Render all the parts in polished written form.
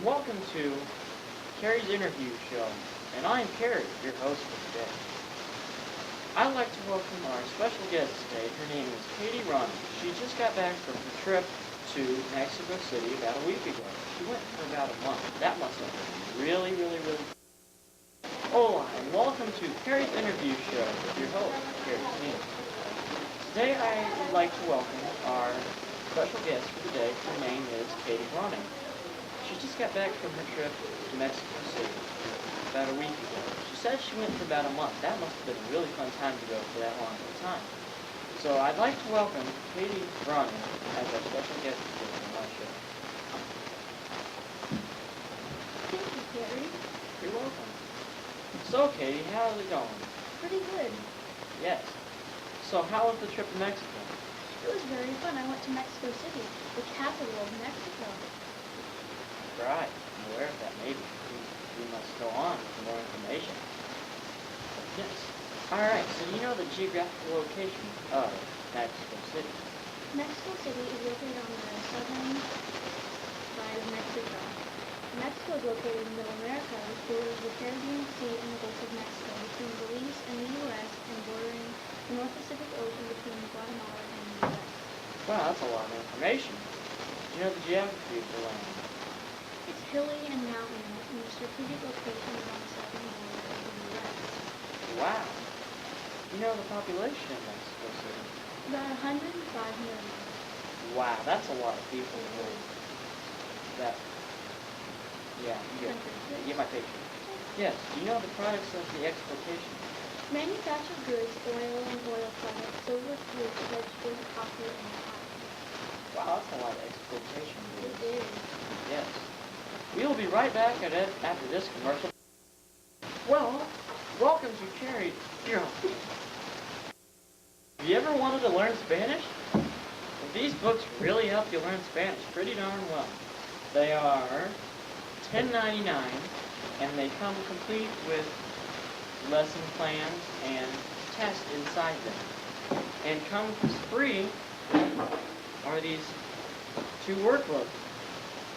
And welcome to Carrie's interview show. And I'm Carrie, your host for today. I'd like to welcome our special guest today. Her name is Katie Ronnie. She just got back from her trip to Mexico City about a week ago. She went for about a month. That must have been really, really, really. Hola, and welcome to Carrie's interview show with your host, Carrie King. Today I would like to welcome our special guest for today. Her name is Katie Ronnie. She just got back from her trip to Mexico City about a week ago. She said she went for about a month. That must have been a really fun time to go for that long of a time. So I'd like to welcome Katie Ronnie as our special guest today on our show. Thank you, Carrie. You're welcome. So Katie, how's it going? Pretty good. Yes. So how was the trip to Mexico? It was very fun. I went to Mexico City, the capital of Mexico. Right. I'm aware of that. Maybe we must go on for more information. Yes. All right. So you know the geographical location of Mexico City. Mexico City is located on the southern side of Mexico. Mexico is located in Middle America, which borders the Caribbean Sea and the Gulf of Mexico, between Belize and the U.S., and bordering the North Pacific Ocean between Guatemala and the U.S. Wow, that's a lot of information. Do you know the geography of the land? It's hilly and mountainous, and the strategic location is on the southern border of the U.S. Wow. You know the population of Mexico City? About 105 million. Wow, that's a lot of people who that. Yeah, you get my picture. Yes. Do you know the products of the exploitation? Manufactured goods, oil and oil products, silver, fruit, vegetables, coffee, and cotton. Wow, that's a lot of exploitation. It is. Yes. We will be right back after this commercial. Well, welcome to Carrie. Here. Have you ever wanted to learn Spanish? Well, these books really help you learn Spanish pretty darn well. They are $10.99, and they come complete with lesson plans and tests inside them. And comes free are these two workbooks.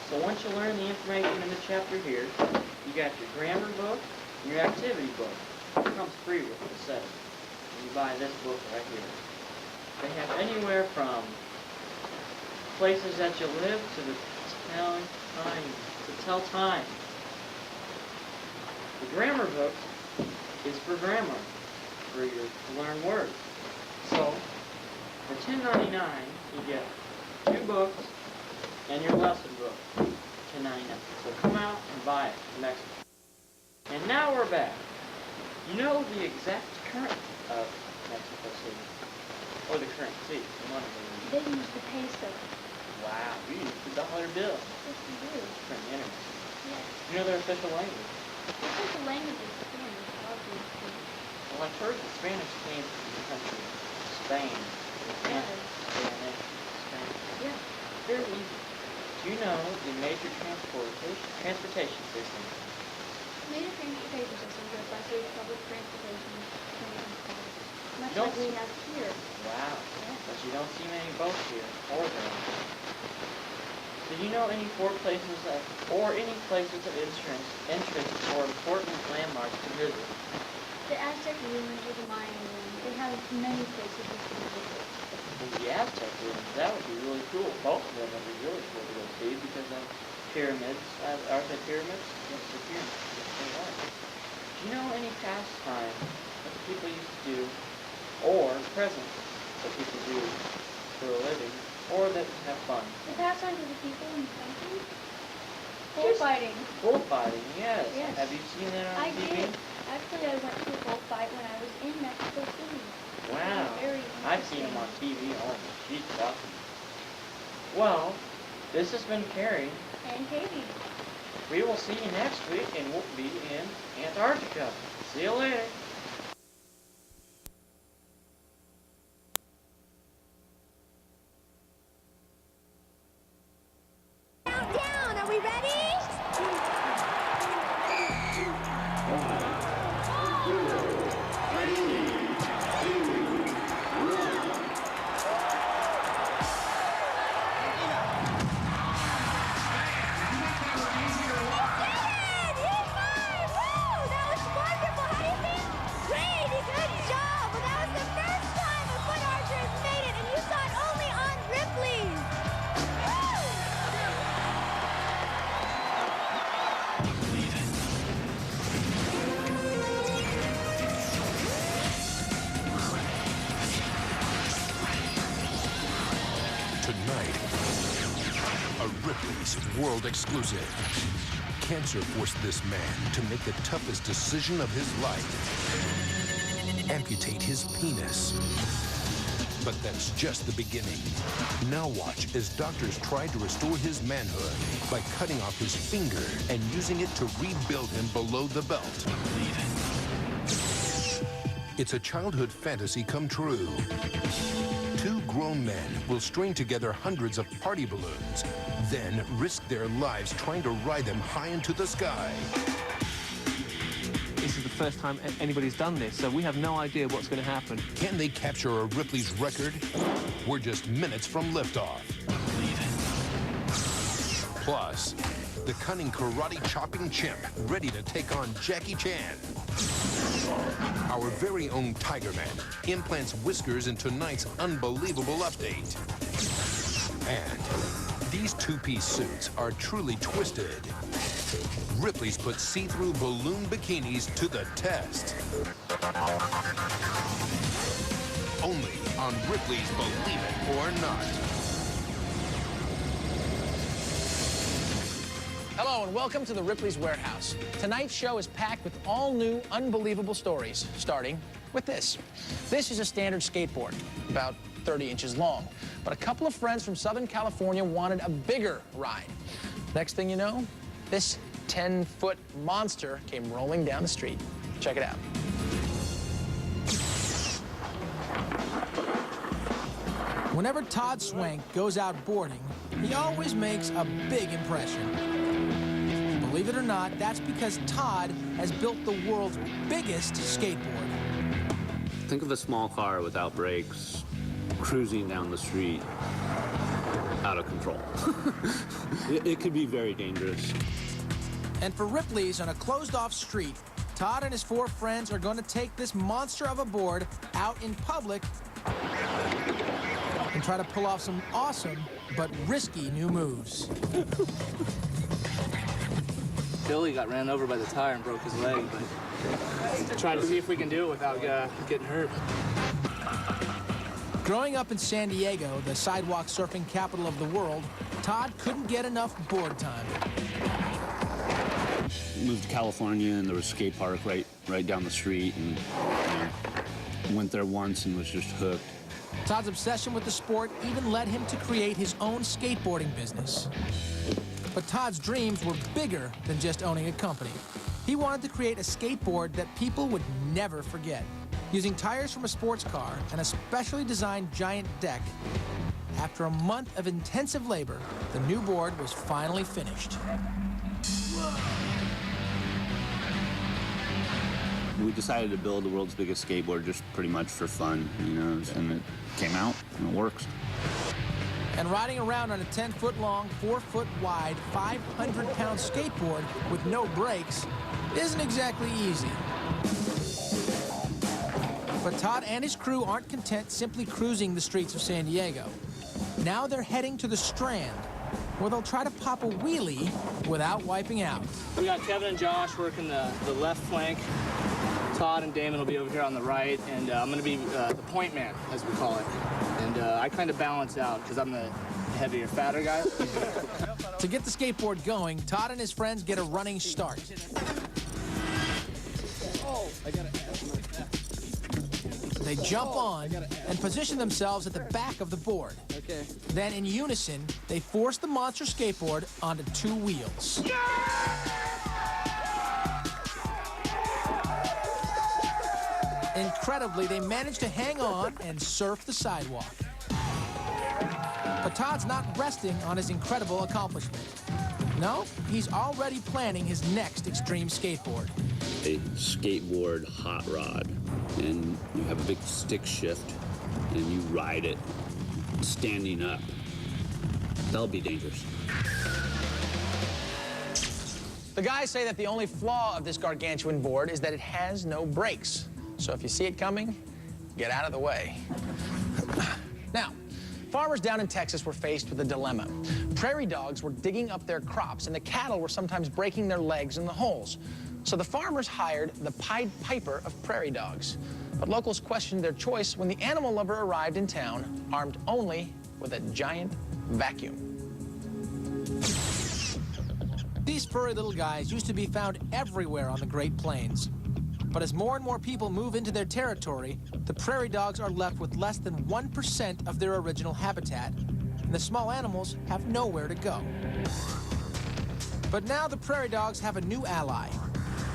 So once you learn the information in the chapter here, you got your grammar book and your activity book. It comes free with the set. You buy this book right here. They have anywhere from places that you live to the tell time. The grammar book is for grammar, for you to learn words. So for $10.99, you get two books and your lesson book, $10.99. So come out and buy it from Mexico. And now we're back. You know the exact current of Mexico City, or the currency, one of them. They use the peso. Wow, you use the dollar bill. Yes, we do. From the internet. Yes. You know their official language. The official language is Spanish, obviously. Well, I've heard that Spanish came from the country Spain. Spanish. Yeah. Very easy. Do you know the major transportation system? Major transportation systems are buses, public transportation, trains, cars. Much Don't like we have here. Wow. Yeah. But you don't see many boats here, or there. Do you know any any places of interest or important landmarks to visit? The Aztec ruins or the Mayan ruins, they have many places to visit. Well, the Aztec ruins, that would be really cool. Both of them would be really cool to go see because of pyramids. Aren't they pyramids? Yes, they're pyramids. Yes, they are. Do you know any pastime that people used to do, or present that people do for a living, or that have fun? The pastime to the people in the country? Bullfighting. Bullfighting, yes. Yes. Have you seen that on I TV? did. Actually, I went to a bullfight when I was in Mexico City. Wow. Very I've seen him on TV only. She's tough. Well, this has been Carrie. And Katie. We will see you next week, and we'll be in Antarctica. See you later. Down, are we ready? Tonight, a Ripley's world exclusive. Cancer forced this man to make the toughest decision of his life. Amputate his penis. But that's just the beginning. Now watch as doctors try to restore his manhood by cutting off his finger and using it to rebuild him below the belt. It's a childhood fantasy come true. Two grown men will string together hundreds of party balloons, then risk their lives trying to ride them high into the sky. This is the first time anybody's done this, so we have no idea what's going to happen. Can they capture a Ripley's record? We're just minutes from liftoff. Plus, the cunning karate-chopping chimp ready to take on Jackie Chan. Our very own Tiger Man implants whiskers in tonight's unbelievable update. And these two-piece suits are truly twisted. Ripley's put see-through balloon bikinis to the test. Only on Ripley's Believe It or Not. Hello and welcome to the Ripley's Warehouse. Tonight's show is packed with all new, unbelievable stories, starting with this. This is a standard skateboard, about 30 inches long. But a couple of friends from Southern California wanted a bigger ride. Next thing you know, this 10-foot monster came rolling down the street. Check it out. Whenever Todd Swank goes out boarding, he always makes a big impression. Believe it or not, that's because Todd has built the world's biggest skateboard. Think of a small car without brakes, cruising down the street, out of control. It could be very dangerous. And for Ripley's on a closed-off street, Todd and his 4 friends are going to take this monster of a board out in public and try to pull off some awesome but risky new moves. Billy got ran over by the tire and broke his leg, but trying to see if we can do it without getting hurt. Growing up in San Diego, the sidewalk surfing capital of the world, Todd couldn't get enough board time. Moved to California, and there was a skate park right down the street, and went there once and was just hooked. Todd's obsession with the sport even led him to create his own skateboarding business. But Todd's dreams were bigger than just owning a company. He wanted to create a skateboard that people would never forget. Using tires from a sports car and a specially designed giant deck, after a month of intensive labor, the new board was finally finished. We decided to build the world's biggest skateboard just pretty much for fun, and it came out, and it works. And riding around on a 10-foot-long, 4-foot-wide, 500-pound skateboard with no brakes isn't exactly easy. But Todd and his crew aren't content simply cruising the streets of San Diego. Now they're heading to the Strand, where they'll try to pop a wheelie without wiping out. We got Kevin and Josh working the left flank. Todd and Damon will be over here on the right, and I'm going to be the point man, as we call it. And I kind of balance out because I'm the heavier, fatter guys. To get the skateboard going, Todd and his friends get a running start. They jump on and position themselves at the back of the board. Okay. Then, in unison, they force the monster skateboard onto 2 wheels. Incredibly, they manage to hang on and surf the sidewalk. But Todd's not resting on his incredible accomplishment. No, he's already planning his next extreme skateboard. A skateboard hot rod, and you have a big stick shift, and you ride it standing up. That'll be dangerous. The guys say that the only flaw of this gargantuan board is that it has no brakes. So if you see it coming, get out of the way. Now, farmers down in Texas were faced with a dilemma. Prairie dogs were digging up their crops, and the cattle were sometimes breaking their legs in the holes. So the farmers hired the Pied Piper of prairie dogs. But locals questioned their choice when the animal lover arrived in town, armed only with a giant vacuum. These furry little guys used to be found everywhere on the Great Plains. But as more and more people move into their territory, the prairie dogs are left with less than 1% of their original habitat, and the small animals have nowhere to go. But now the prairie dogs have a new ally.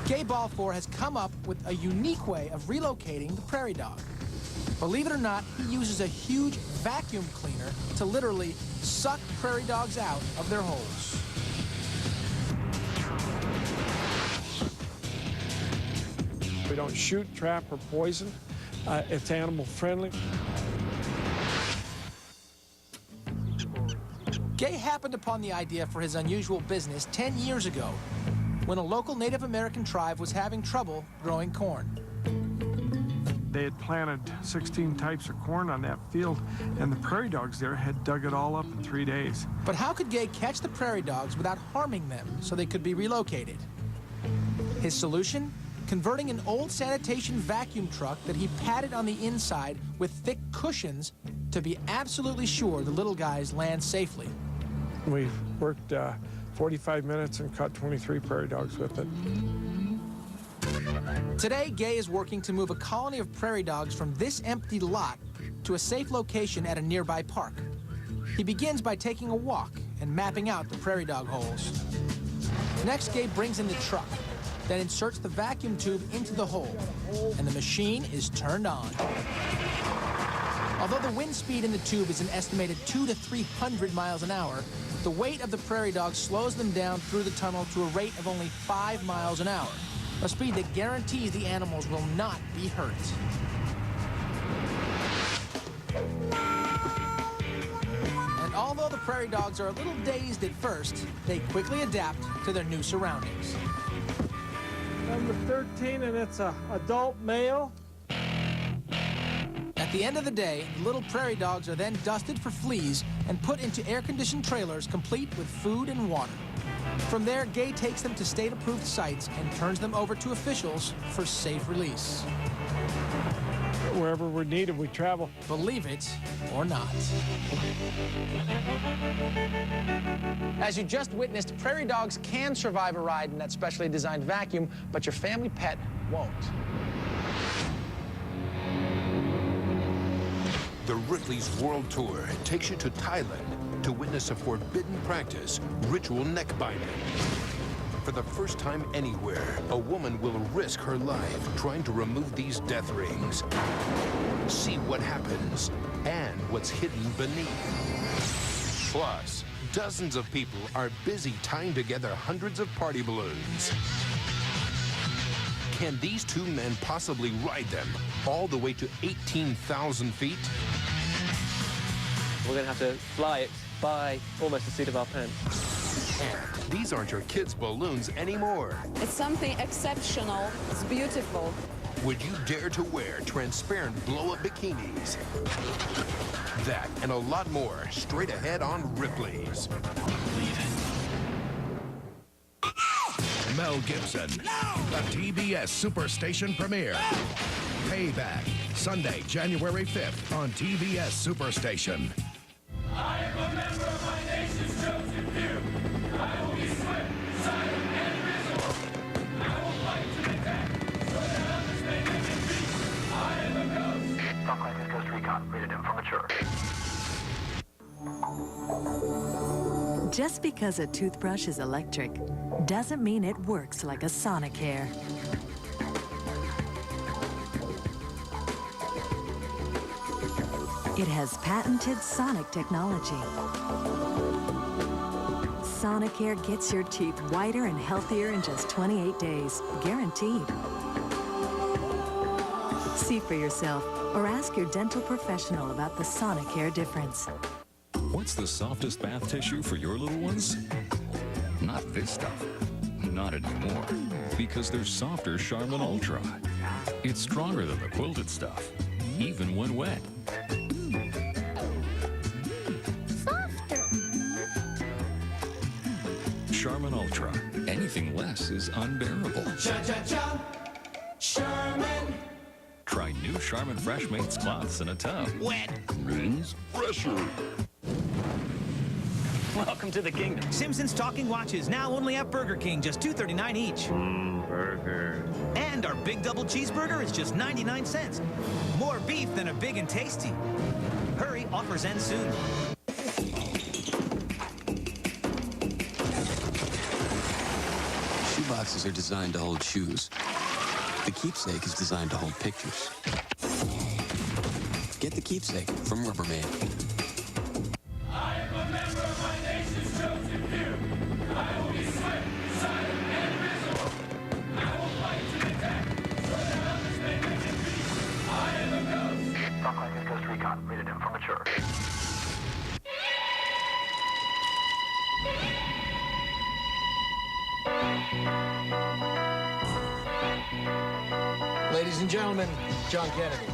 Gay Balfour has come up with a unique way of relocating the prairie dog. Believe it or not, he uses a huge vacuum cleaner to literally suck prairie dogs out of their holes. We don't shoot, trap, or poison. It's animal friendly. Gay happened upon the idea for his unusual business 10 years ago, when a local Native American tribe was having trouble growing corn. They had planted 16 types of corn on that field, and the prairie dogs there had dug it all up in 3 days. But how could Gay catch the prairie dogs without harming them so they could be relocated? His solution? Converting an old sanitation vacuum truck that he padded on the inside with thick cushions to be absolutely sure the little guys land safely. We worked 45 minutes and caught 23 prairie dogs with it. Today, Gay is working to move a colony of prairie dogs from this empty lot to a safe location at a nearby park. He begins by taking a walk and mapping out the prairie dog holes. Next, Gay brings in the truck, then inserts the vacuum tube into the hole, and the machine is turned on. Although the wind speed in the tube is an estimated 200 to 300 miles an hour, the weight of the prairie dog slows them down through the tunnel to a rate of only 5 miles an hour, a speed that guarantees the animals will not be hurt. And although the prairie dogs are a little dazed at first, they quickly adapt to their new surroundings. Number 13, and it's an adult male. At the end of the day, the little prairie dogs are then dusted for fleas and put into air-conditioned trailers complete with food and water. From there, Gay takes them to state-approved sites and turns them over to officials for safe release. Wherever we're needed, we travel. Believe it or not. As you just witnessed, prairie dogs can survive a ride in that specially designed vacuum, but your family pet won't. The Ripley's World Tour takes you to Thailand to witness a forbidden practice, ritual neck binding. For the first time anywhere, a woman will risk her life trying to remove these death rings. See what happens and what's hidden beneath. Plus, dozens of people are busy tying together hundreds of party balloons. Can these two men possibly ride them all the way to 18,000 feet? We're going to have to fly it by almost the seat of our pants. And these aren't your kids' balloons anymore. It's something exceptional. It's beautiful. Would you dare to wear transparent blow-up bikinis? That and a lot more straight ahead on Ripley's. Mel Gibson, the TBS Superstation premiere. Payback, Sunday, January 5th on TBS Superstation. I am a member of my nation's chosen few. I will be swift, silent, and invisible. I will fight to the death, so that others may live in peace. I am a ghost. Tom Clancy's Ghost Recon, rated M for mature. Just because a toothbrush is electric doesn't mean it works like a Sonicare. It has patented sonic technology. Sonicare gets your teeth whiter and healthier in just 28 days, guaranteed. See for yourself or ask your dental professional about the Sonicare difference. What's the softest bath tissue for your little ones? Not this stuff. Not anymore. Because there's softer Charmin Ultra. It's stronger than the quilted stuff, even when wet. Charmin Ultra. Anything less is unbearable. Cha-cha-cha, Charmin. Try new Charmin Fresh Mates cloths in a tub. Wet means fresher. Welcome to the kingdom. Simpsons talking watches now only at Burger King, just $2.39 each. Burger. And our big double cheeseburger is just 99 cents. More beef than a big and tasty. Hurry, offers end soon. Shoeboxes are designed to hold shoes. The Keepsake is designed to hold pictures. Get the Keepsake from Rubbermaid. I am a member of my nation's chosen few. I will be swift, silent, and invisible. I will fight to the death, so that others may live in peace. I am a ghost. Tom Clancy's Ghost Recon, rated M for mature. Ladies and gentlemen, John Kennedy.